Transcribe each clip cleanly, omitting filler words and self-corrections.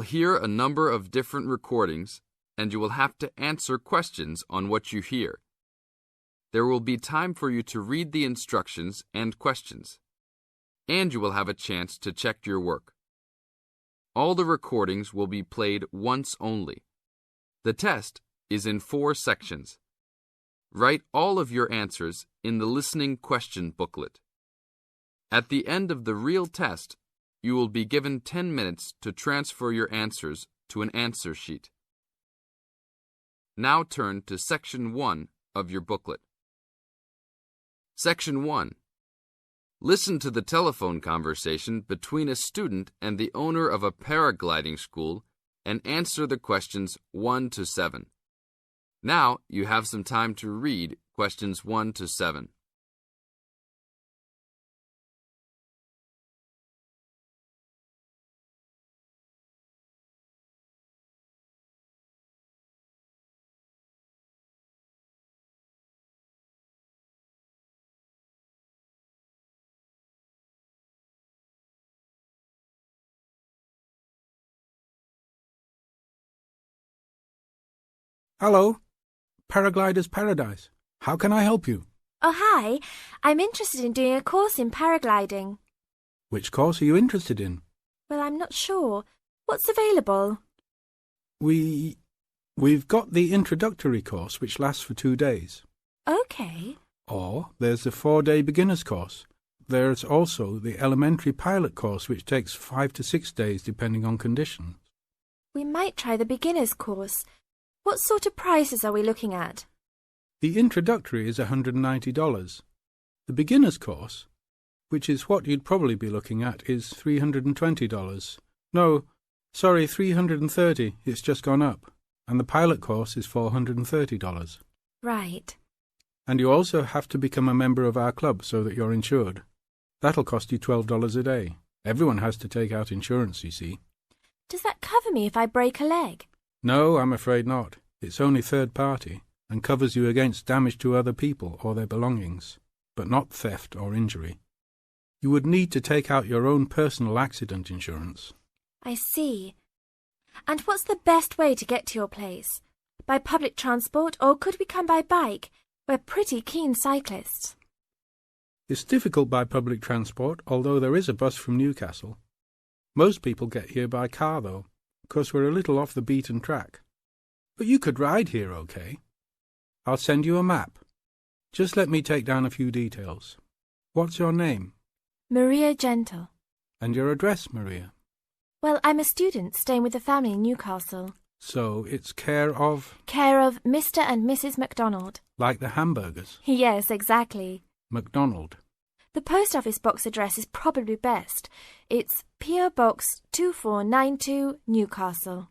hear a number of different recordings, and you will have to answer questions on what you hear. There will be time for you to read the instructions and questions, and you will have a chance to check your work. All the recordings will be played once only. The test is in 4 sections. Write all of your answers in the listening question booklet. At the end of the real test, you will be given 10 minutes to transfer your answers to an answer sheet. Now turn to Section 1 of your booklet. Section 1. Listen to the telephone conversation between a student and the owner of a paragliding school and answer the questions 1 to 7. Now you have some time to read questions 1 to 7. Hello, Paraglider's Paradise. How can I help you? Oh, hi. I'm interested in doing a course in paragliding. Which course are you interested in? Well, I'm not sure. What's available? We've got the introductory course, which lasts for 2 days. Okay. Or there's the 4-day beginner's course. There's also the elementary pilot course, which takes 5 to 6 days, depending on conditions. We might try the beginner's course. What sort of prices are we looking at? The introductory is $190. The beginner's course, which is what you'd probably be looking at, is $320. No, sorry, $330. It's just gone up. And the pilot course is $430. Right. And you also have to become a member of our club so that you're insured. That'll cost you $12 a day. Everyone has to take out insurance, you see. Does that cover me if I break a leg? No, I'm afraid not. It's only third party and covers you against damage to other people or their belongings, but not theft or injury. You would need to take out your own personal accident insurance. I see. And what's the best way to get to your place? By public transport, or could we come by bike? We're pretty keen cyclists. It's difficult by public transport, although there is a bus from Newcastle. Most people get here by car, though, because we're a little off the beaten track. But you could ride here, okay? I'll send you a map. Just let me take down a few details. What's your name? Maria Gentle. And your address, Maria? Well, I'm a student staying with a family in Newcastle. So it's care of? Care of Mr. and Mrs. MacDonald. Like the hamburgers? Yes, exactly. MacDonald. The post office box address is probably best. It's P.O. Box 2492, Newcastle.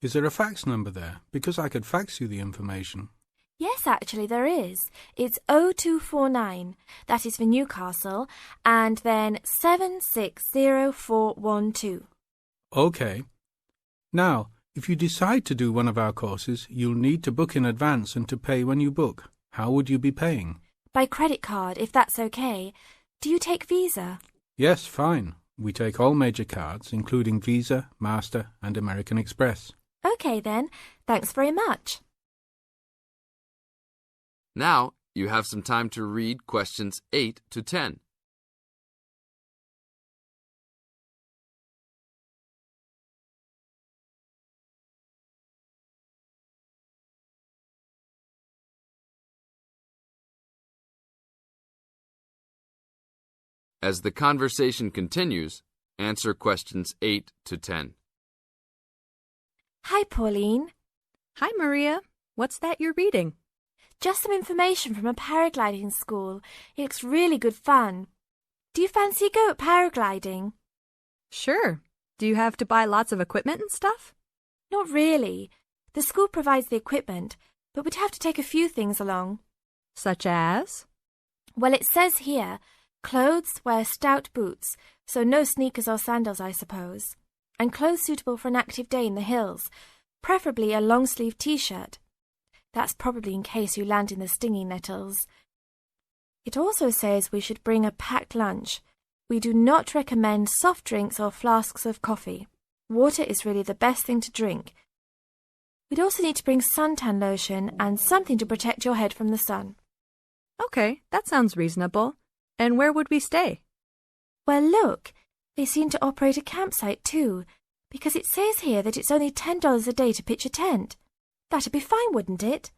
Is there a fax number there? Because I could fax you the information. Yes, actually there is. It's 0249. That is for Newcastle. And then 760412. Okay. Now, if you decide to do one of our courses, you'll need to book in advance and to pay when you book. How would you be paying? By credit card, if that's okay. Do you take Visa? Yes, fine. We take all major cards, including Visa, Master, and American Express. Okay then. Thanks very much. Now you have some time to read questions 8 to 10. As the conversation continues, answer questions 8 to 10. Hi, Pauline. Hi, Maria. What's that you're reading? Just some information from a paragliding school. It looks really good fun. Do you fancy a go at paragliding? Sure. Do you have to buy lots of equipment and stuff? Not really. The school provides the equipment, but we'd have to take a few things along. Such as? Well, it says here, clothes wear stout boots, so no sneakers or sandals, I suppose. And clothes suitable for an active day in the hills, preferably a long-sleeve T-shirt. That's probably in case you land in the stinging nettles. It also says we should bring a packed lunch. We do not recommend soft drinks or flasks of coffee. Water is really the best thing to drink. We'd also need to bring suntan lotion and something to protect your head from the sun. Okay, that sounds reasonable. And where would we stay? Well, look, they seem to operate a campsite too, because it says here that it's only $10 a day to pitch a tent. That'd be fine, wouldn't it?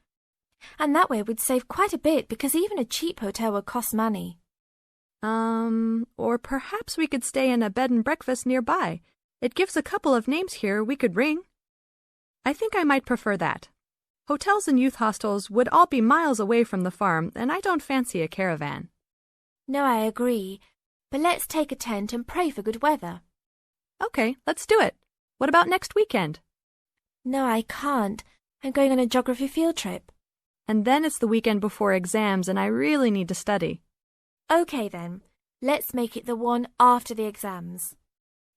And that way we'd save quite a bit because even a cheap hotel would cost money. Or perhaps we could stay in a bed and breakfast nearby. It gives a couple of names here we could ring. I think I might prefer that. Hotels and youth hostels would all be miles away from the farm, and I don't fancy a caravan. No, I agree. But let's take a tent and pray for good weather. Okay, let's do it. What about next weekend? No, I can't. I'm going on a geography field trip. And then it's the weekend before exams, and I really need to study. Okay then. Let's make it the one after the exams.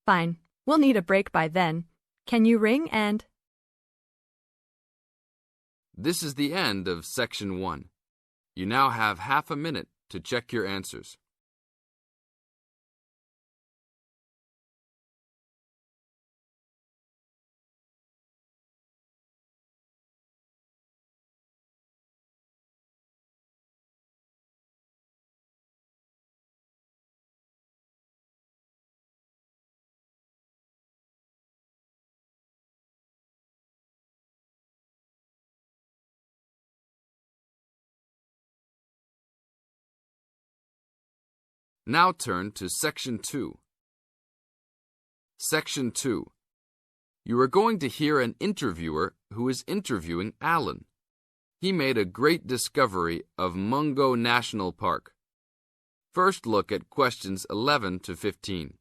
Fine. We'll need a break by then. Can you ring and... This is the end of Section 1. You now have half a minute to check your answers. Now turn to Section 2. Section 2. You are going to hear an interviewer who is interviewing Alan. He made a great discovery of MUNGO National Park. First look at questions 11 to 15.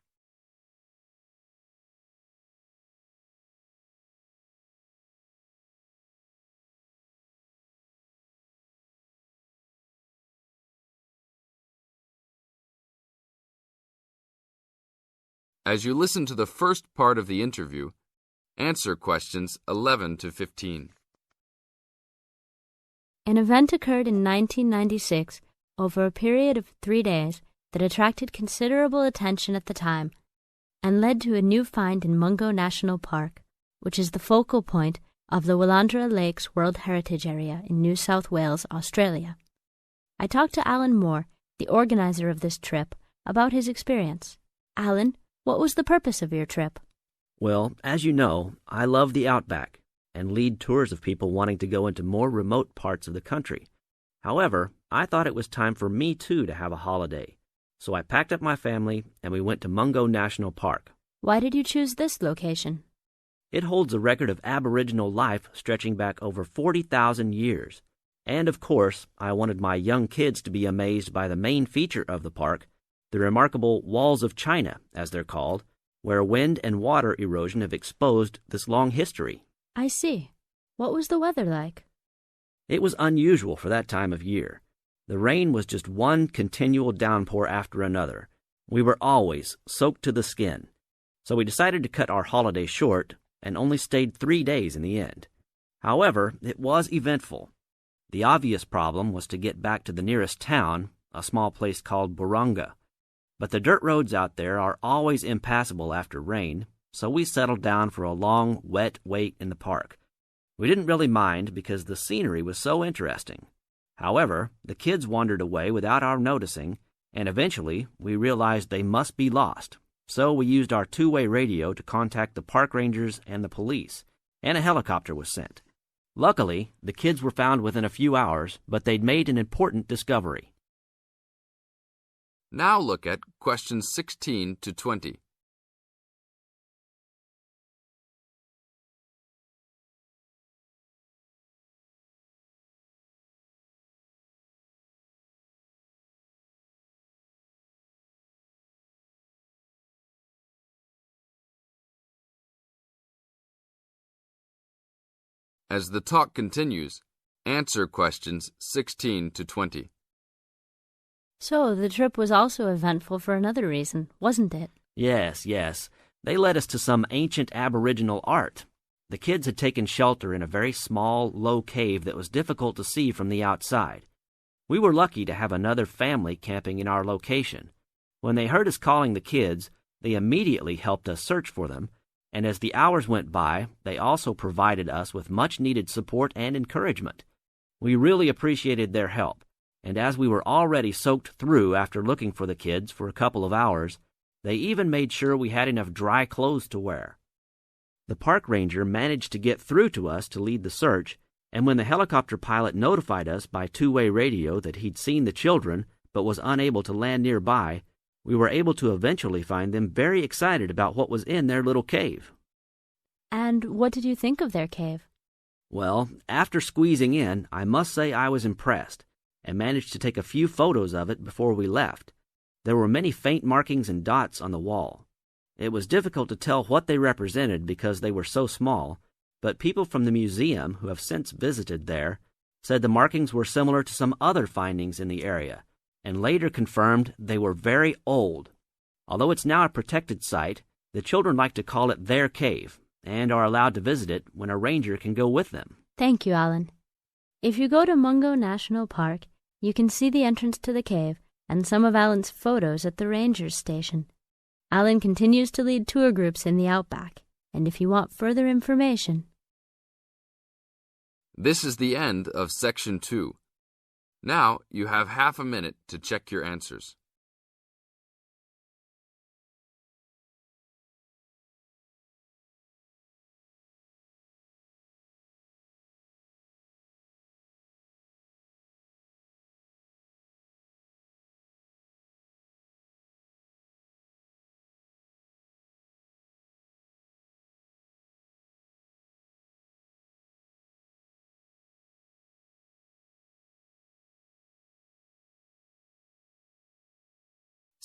As you listen to the first part of the interview, answer questions 11 to 15. An event occurred in 1996 over a period of 3 days that attracted considerable attention at the time and led to a new find in MUNGO National Park, which is the focal point of the Willandra Lakes World Heritage Area in New South Wales, Australia. I talked to Alan Moore, the organizer of this trip, about his experience. Alan, what was the purpose of your trip? Well, as you know, I love the outback and lead tours of people wanting to go into more remote parts of the country. However, I thought it was time for me too to have a holiday. So I packed up my family and we went to MUNGO National Park. Why did you choose this location? It holds a record of Aboriginal life stretching back over 40,000 years. And of course, I wanted my young kids to be amazed by the main feature of the park, the remarkable Walls of China, as they're called, where wind and water erosion have exposed this long history. I see. What was the weather like? It was unusual for that time of year. The rain was just one continual downpour after another. We were always soaked to the skin. So we decided to cut our holiday short and only stayed 3 days in the end. However, it was eventful. The obvious problem was to get back to the nearest town, a small place called Burunga. But the dirt roads out there are always impassable after rain, so we settled down for a long, wet wait in the park. We didn't really mind because the scenery was so interesting. However, the kids wandered away without our noticing, and eventually we realized they must be lost. So we used our two-way radio to contact the park rangers and the police, and a helicopter was sent. Luckily, the kids were found within a few hours, but they'd made an important discovery. Now look at questions 16 to 20. As the talk continues, answer questions 16 to 20. So, the trip was also eventful for another reason, wasn't it? Yes. They led us to some ancient Aboriginal art. The kids had taken shelter in a very small, low cave that was difficult to see from the outside. We were lucky to have another family camping in our location. When they heard us calling the kids, they immediately helped us search for them, and as the hours went by, they also provided us with much-needed support and encouragement. We really appreciated their help, and as we were already soaked through after looking for the kids for a couple of hours, they even made sure we had enough dry clothes to wear. The park ranger managed to get through to us to lead the search, and when the helicopter pilot notified us by two-way radio that he'd seen the children but was unable to land nearby, we were able to eventually find them very excited about what was in their little cave. And what did you think of their cave? Well, after squeezing in, I must say I was impressed, and managed to take a few photos of it before we left. There were many faint markings and dots on the wall. It was difficult to tell what they represented because they were so small, but people from the museum who have since visited there said the markings were similar to some other findings in the area, and later confirmed they were very old. Although it's now a protected site, the children like to call it their cave, and are allowed to visit it when a ranger can go with them. Thank you, Alan. If you go to MUNGO National Park, you can see the entrance to the cave and some of Alan's photos at the ranger's station. Alan continues to lead tour groups in the outback, and if you want further information... This is the end of Section 2. Now you have half a minute to check your answers.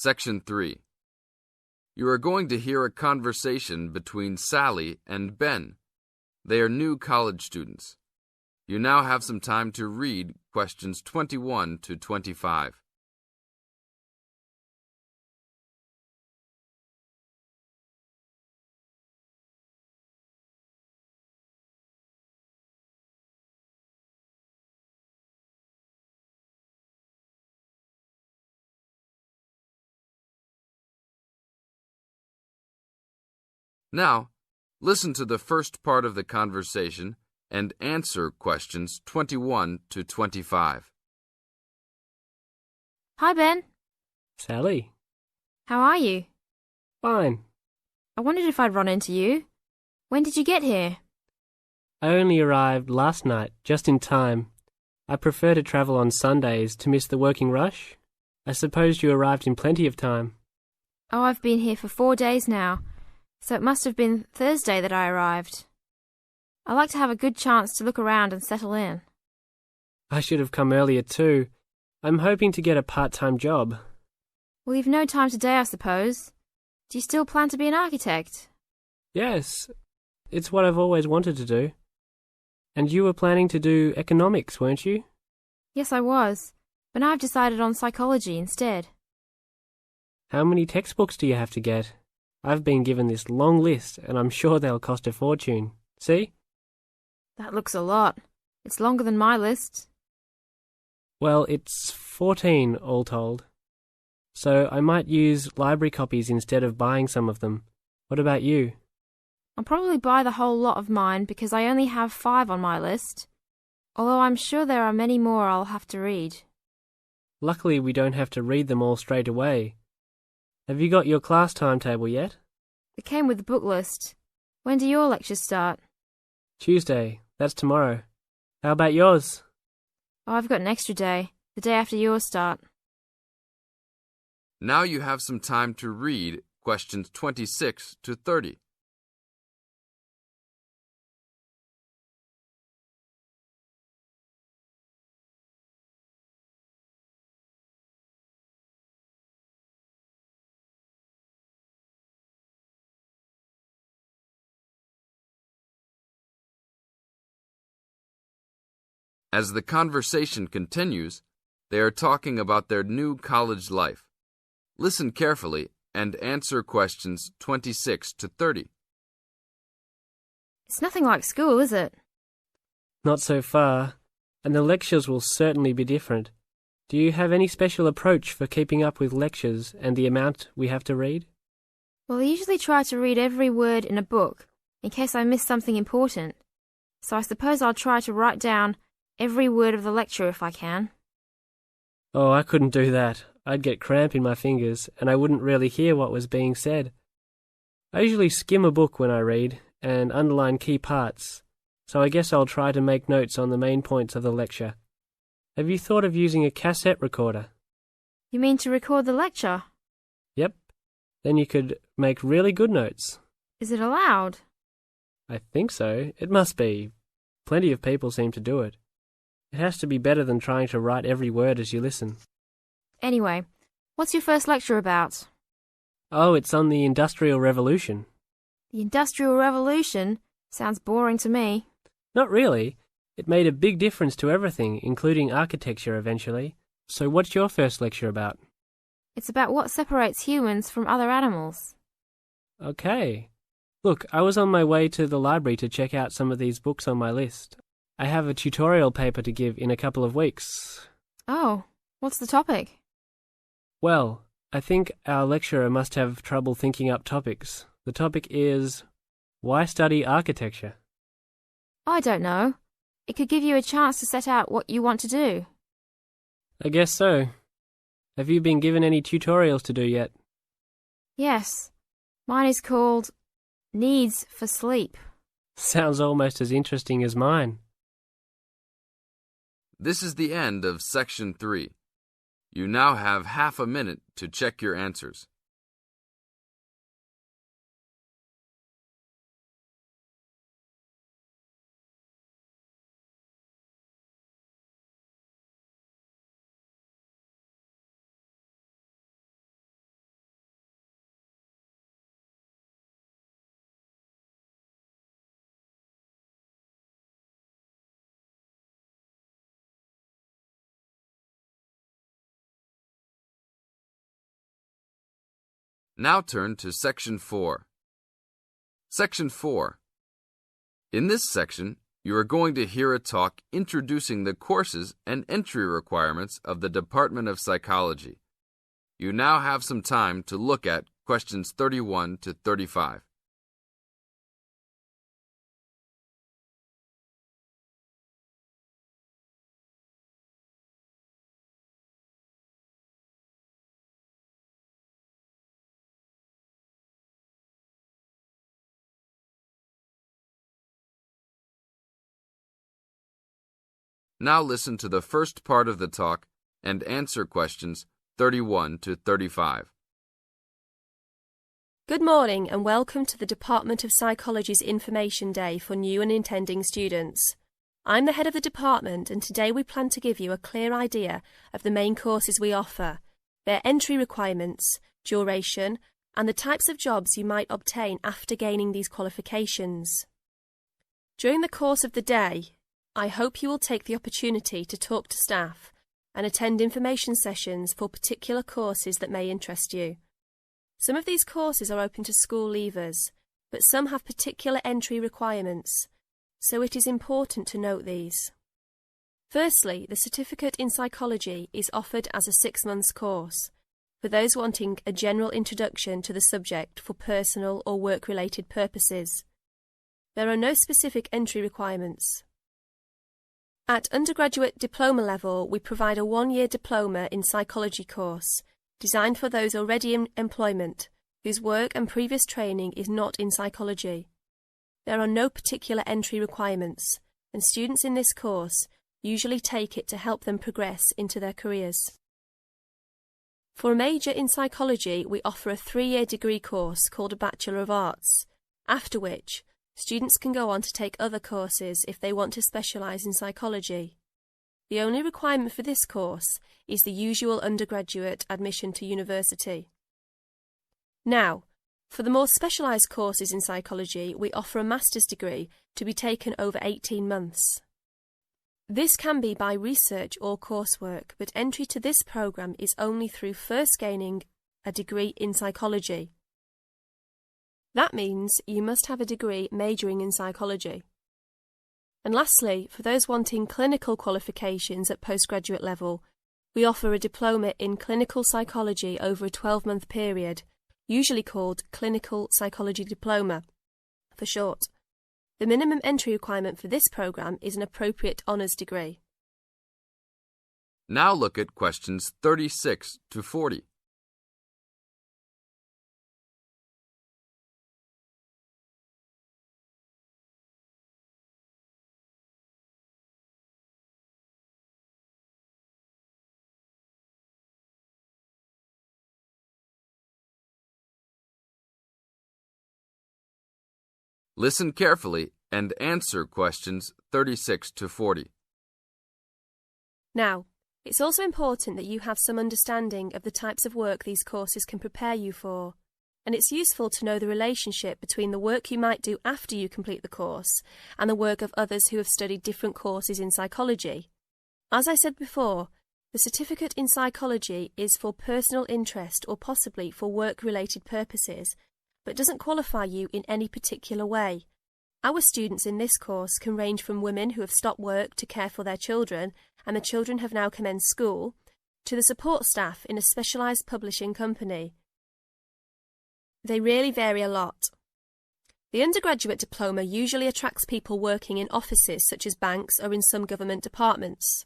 Section 3. You are going to hear a conversation between Sally and Ben. They are new college students. You now have some time to read questions 21 to 25. Now, listen to the first part of the conversation and answer questions 21 to 25. Hi, Ben. Sally. How are you? Fine. I wondered if I'd run into you. When did you get here? I only arrived last night, just in time. I prefer to travel on Sundays to miss the working rush. I suppose you arrived in plenty of time. Oh, I've been here for 4 days now, so it must have been Thursday that I arrived. I like to have a good chance to look around and settle in. I should have come earlier too. I'm hoping to get a part-time job. Well, you've no time today, I suppose. Do you still plan to be an architect? Yes, it's what I've always wanted to do. And you were planning to do economics, weren't you? Yes, I was, but now I've decided on psychology instead. How many textbooks do you have to get? I've been given this long list, and I'm sure they'll cost a fortune. See? That looks a lot. It's longer than my list. Well, it's 14 all told. So I might use library copies instead of buying some of them. What about you? I'll probably buy the whole lot of mine because I only have 5 on my list, although I'm sure there are many more I'll have to read. Luckily, we don't have to read them all straight away. Have you got your class timetable yet? It came with the book list. When do your lectures start? Tuesday. That's tomorrow. How about yours? Oh, I've got an extra day, the day after yours start. Now you have some time to read questions 26 to 30. As the conversation continues, they are talking about their new college life. Listen carefully and answer questions 26 to 30. It's nothing like school, is it? Not so far, and the lectures will certainly be different. Do you have any special approach for keeping up with lectures and the amount we have to read? Well, I usually try to read every word in a book, in case I miss something important. So I suppose I'll try to write down every word of the lecture if I can. Oh, I couldn't do that. I'd get cramp in my fingers, and I wouldn't really hear what was being said. I usually skim a book when I read, and underline key parts, so I guess I'll try to make notes on the main points of the lecture. Have you thought of using a cassette recorder? You mean to record the lecture? Yep. Then you could make really good notes. Is it allowed? I think so. It must be. Plenty of people seem to do it. It has to be better than trying to write every word as you listen. Anyway, what's your first lecture about? Oh, it's on the Industrial Revolution. The Industrial Revolution? Sounds boring to me. Not really. It made a big difference to everything, including architecture eventually. So what's your first lecture about? It's about what separates humans from other animals. Okay. Look, I was on my way to the library to check out some of these books on my list. I have a tutorial paper to give in a couple of weeks. Oh, what's the topic? Well, I think our lecturer must have trouble thinking up topics. The topic is, why study architecture? I don't know. It could give you a chance to set out what you want to do. I guess so. Have you been given any tutorials to do yet? Yes. Mine is called Needs for Sleep. Sounds almost as interesting as mine. This is the end of Section 3. You now have half a minute to check your answers. Now turn to Section 4. Section 4. In this section, you are going to hear a talk introducing the courses and entry requirements of the Department of Psychology. You now have some time to look at questions 31 to 35. Now listen to the first part of the talk and answer questions 31 to 35. Good morning and welcome to the Department of Psychology's Information Day for new and intending students. I'm the head of the department and today we plan to give you a clear idea of the main courses we offer, their entry requirements, duration, and the types of jobs you might obtain after gaining these qualifications. During the course of the day, I hope you will take the opportunity to talk to staff and attend information sessions for particular courses that may interest you. Some of these courses are open to school leavers, but some have particular entry requirements, so it is important to note these. Firstly, the Certificate in Psychology is offered as a 6-month course for those wanting a general introduction to the subject for personal or work-related purposes. There are no specific entry requirements. At undergraduate diploma level, we provide a 1-year diploma in psychology course, designed for those already in employment, whose work and previous training is not in psychology. There are no particular entry requirements, and students in this course usually take it to help them progress into their careers. For a major in psychology, we offer a 3-year degree course called a Bachelor of Arts, after which students can go on to take other courses if they want to specialise in psychology. The only requirement for this course is the usual undergraduate admission to university. Now, for the more specialised courses in psychology, we offer a master's degree to be taken over 18 months. This can be by research or coursework, but entry to this programme is only through first gaining a degree in psychology. That means you must have a degree majoring in psychology. And lastly, for those wanting clinical qualifications at postgraduate level, we offer a diploma in clinical psychology over a 12-month period, usually called Clinical Psychology Diploma, for short. The minimum entry requirement for this program is an appropriate honours degree. Now look at questions 36 to 40. Listen carefully and answer questions 36 to 40. Now, it's also important that you have some understanding of the types of work these courses can prepare you for, and it's useful to know the relationship between the work you might do after you complete the course and the work of others who have studied different courses in psychology. As I said before, the certificate in psychology is for personal interest or possibly for work-related purposes, but doesn't qualify you in any particular way. Our students in this course can range from women who have stopped work to care for their children and the children have now commenced school, to the support staff in a specialised publishing company. They really vary a lot. The undergraduate diploma usually attracts people working in offices such as banks or in some government departments.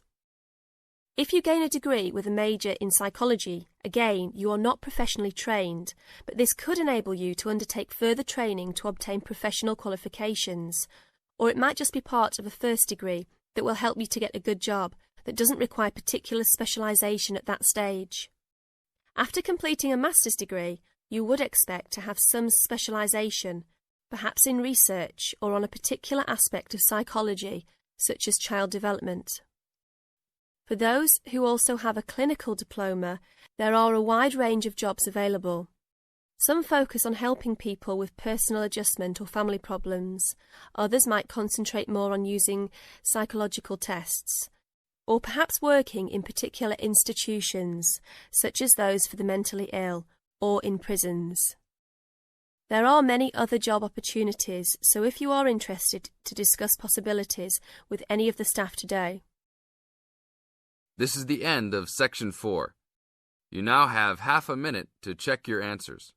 If you gain a degree with a major in psychology, again, you are not professionally trained, but this could enable you to undertake further training to obtain professional qualifications, or it might just be part of a first degree that will help you to get a good job that doesn't require particular specialisation at that stage. After completing a master's degree, you would expect to have some specialisation, perhaps in research or on a particular aspect of psychology, such as child development. For those who also have a clinical diploma, there are a wide range of jobs available. Some focus on helping people with personal adjustment or family problems. Others might concentrate more on using psychological tests, or perhaps working in particular institutions, such as those for the mentally ill, or in prisons. There are many other job opportunities, so if you are interested to discuss possibilities with any of the staff today. This is the end of Section 4. You now have half a minute to check your answers.